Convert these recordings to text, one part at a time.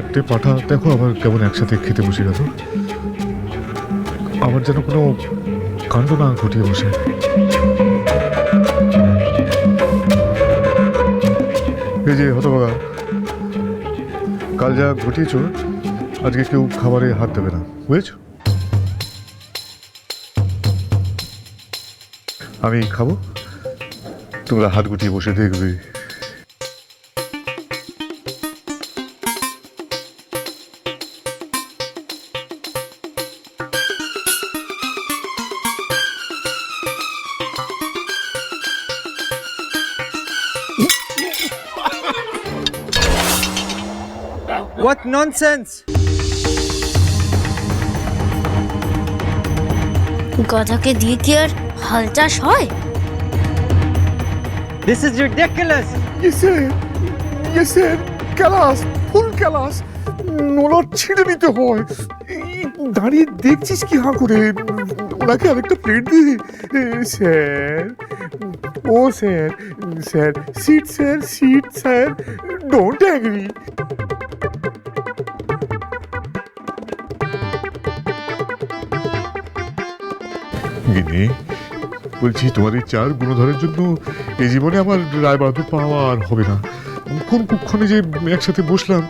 চারটে পাঠা দেখো আবার কেমন একসাথে খেতে বসে গেল। আবার যেন কোনো কাণ্ড না ঘটিয়ে বসে। এই যে হতভাগা, কাল যা ঘটিয়েছ আজকে কেউ খাবারে হাত দেবে না, বুঝেছ? আমি খাবো, তোমরা হাত গুটিয়ে বসে দেখবে। What nonsense! গধাকে দিয়ে কি আর হাল চাষ হয়? This is ridiculous! Yes, sir. Class, full class. নোলর ছিঁড়ে নিতে হয়। দাঁড়িয়ে দেখছিস কি হাঁ করে? ওনাকে আরেকটা প্লেট দিয়ে স্যার। ও sir seat sir don't agree. Ginni বলছি, তোমার এই চার গুণধরের জন্য এই জীবনে আমার রায় বাহাদুর পাওয়া আর হবে না। কোন কুক্ষণে যে একসাথে বসলাম।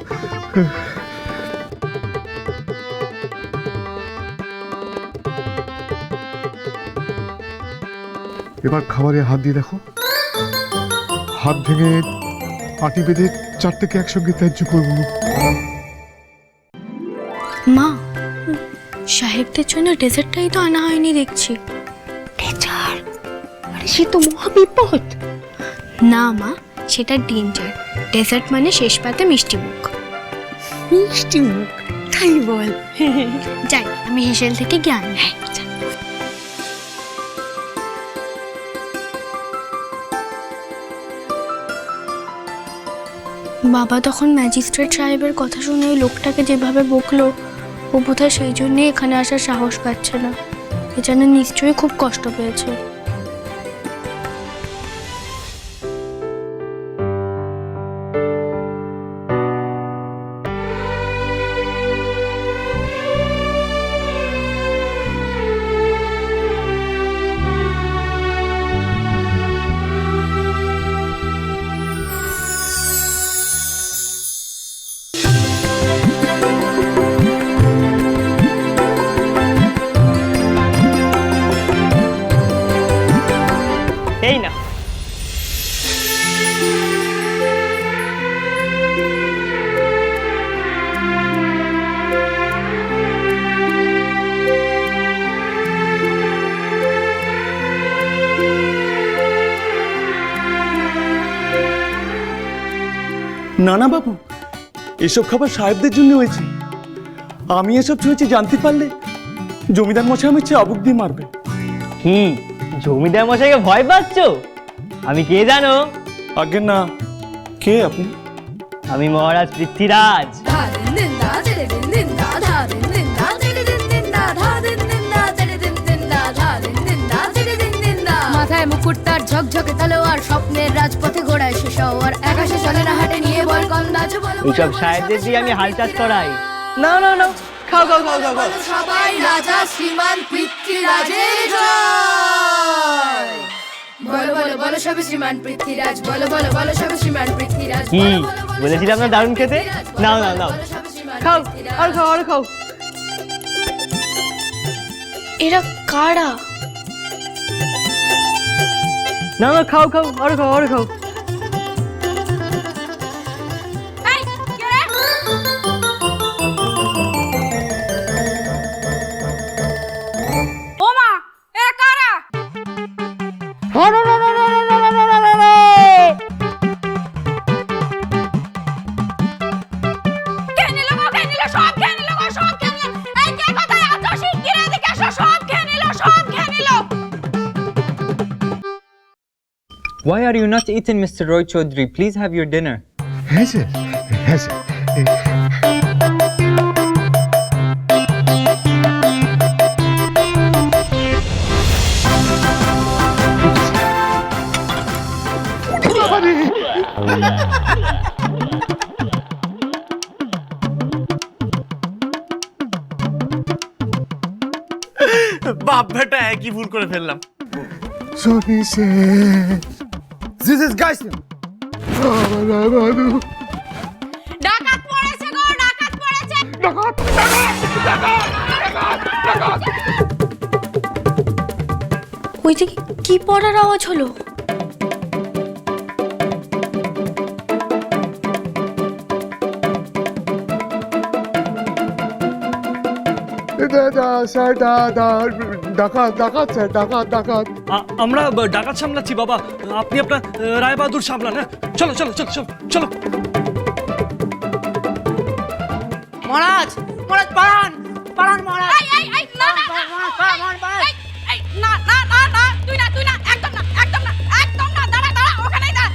এবার খাবারে হাত দিয়ে দেখো, হাত ভেঙে আটি বেঁধে চারটেকে একসঙ্গে ত্যায্য করবো। মা, সাহেবদের জন্য ডেজার্টটাই তো আনা হয়নি দেখছি। ডেজার্ট? আরে সে তো মহাবিপদ। না মা, সেটা ডেঞ্জার। ডেজার্ট মানে শেষ পাতে মিষ্টি মুখ। মিষ্টি মুখ? তাই বল। যাই, আমি হেসেল থেকে জ্ঞান নেই। বাবা তখন ম্যাজিস্ট্রেট সাহেবের কথা শুনে ওই লোকটাকে যেভাবে বকলো, ও বোধহয় সেই জন্যই এখানে আসার সাহস পাচ্ছে না। এ যেন নিশ্চয়ই খুব কষ্ট পেয়েছে। এই না, না না বাবু, এসব খাবার সাহেবদের জন্য হয়েছে। আমি এসব ছুঁয়েছি জানতে পারলে জমিদার মশাই আমি চাবুক দিয়ে মারবে। কি জমিদার মশাইকে ভয় পাচ্ছ? আমি কে জানো? আগে না, কে আপনি? আমি মহারাজ পৃথ্বীরাজ। মাথায় মুকুট, তার ঝকঝকে তলোয়ার, স্বপ্নের রাজপথে ঘোড়ায় সে সওয়ার, আকাশে চলে না হাটে নিয়ে বল কন্দাজ বলো। এইসব সাহেবদের দিয়ে আমি হাল চাষ করাই। না না না, খাও খাও খাও খাও খাও। সবাই রাজা শ্রীমান পৃথ্বীরাজের জয়। বলো বলো বলো সবে শ্রীমান পৃথ্বীরাজ, বলো বলো বলো সবে শ্রীমান পৃথ্বীরাজ। কি বলেছিলাম না দারুণ খেতে? নাও নাও নাও, খাও আর খাও আর খাও। এরা কারা? না না, খাও খাও আর খাও আর খাও। ওমা, এরা কারা? Why are you not eating, Mr. Roy Chaudhary? Please have your dinner. হ্যাঁ স্যার, হ্যাঁ স্যার। বেটা একই ভুল করে ফেললাম। Sorry sir. This is guys. আমার রায় বাহাদুর। ডাকাত পড়েছে গো, ডাকাত পড়েছে। ওই দিকে কি পড়ার আওয়াজ হলো? স্যার ডাকাত ডাকাত স্যার ডাকাত ডাকাত। আমরা ডাকাত সামলাচ্ছি বাবা, আপনি আপনার রায় বাহাদুর সামলান। হ্যাঁ চলো চলো চলো চলো চলো। মহারাজ মহারাজ পালান পালান মহারাজ। এই না না এই না না না না তুই না একদম না একদম না একদম না, দাঁড়া দাঁড়া ওখানেই দাঁড়া।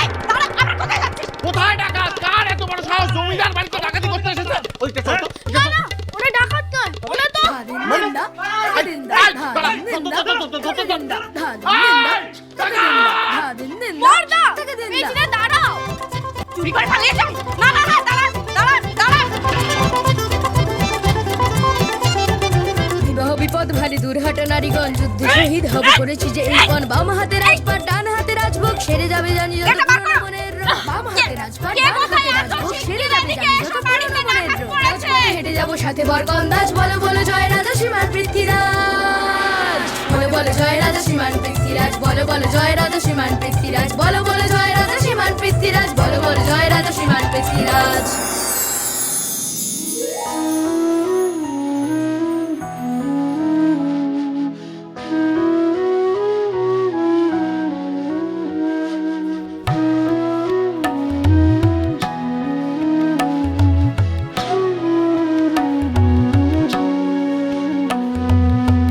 এই দাঁড়া, আমরা কোথায় যাচ্ছি? কোথায় ডাকাত? কার এত বড় সাহস জমিদার বাড়িতে ডাকাতি করতে এসেছে? ওইটা চল তো। না না, ওরা ডাকাত নয়, ওরা তো বড়দা, পেছনে দাঁড়াও। চুরি করে পালিয়েছে? না না না, দাঁড়া দাঁড়া দাঁড়া। বিবাহ বিপদ ভারী দুর্ঘটনা নারীগণ যুদ্ধে শহীদ হব করেছি যে এই পণ। বাম হাতে রাজপাট ডান হাতে রাজভোগ সেরে যাবে জানি যত পুরনো মনের রোগ। বাম হাতে রাজপাট ডান হাতে রাজভোগ সেরে যাবে জানি যত পুরনো মনের রোগ। রাজপথে হেঁটে যাবো সাথে বরকন্দাজ। বলো বলো জয় রাজা শ্রীমান পৃথ্বীরাজ। বলো বলো জয় রাজা শ্রীমান পৃথ্বীরাজ। বলো বলো জয় রাজা শ্রীমান পৃথ্বীরাজ। বলো বলো জয় রাজা শ্রীমান পৃথ্বীরাজ। বলো বলো জয় রাজা শ্রীমান পৃথ্বীরাজ।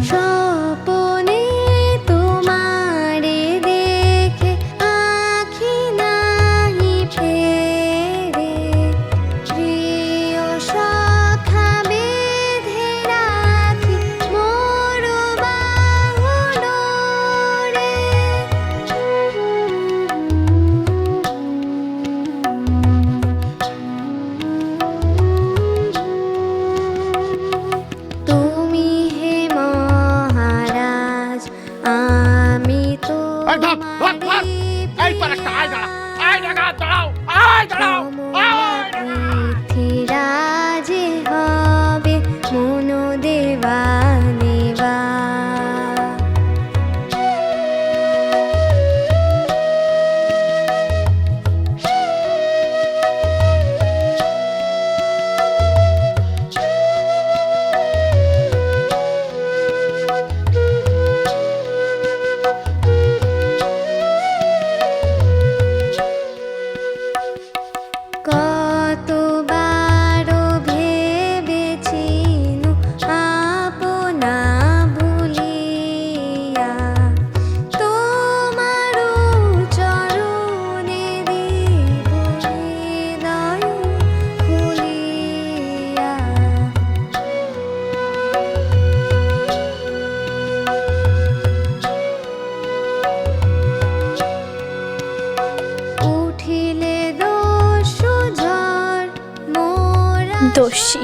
স্বপনে তোমারে দেখে আখি নাহি ফেরে, প্রিয় সখা বেঁধে রাখি মোর বাহু ডোরে। তুমি হে মহারাজ, আমি তো এই পারাটা আয় দাঁড়া। আয় ডাকাত দাঁড়াও। আয় দাঁড়াও। পৃথ্বীরাজে হবে মন দেবা নেবা। কতবার ভেবেছিনু আপনা ভুলিয়া, তোমার চরণে দিব হৃদয় খুলিয়া। উঠিলে দস্যু ঝড় মোরা দোষী।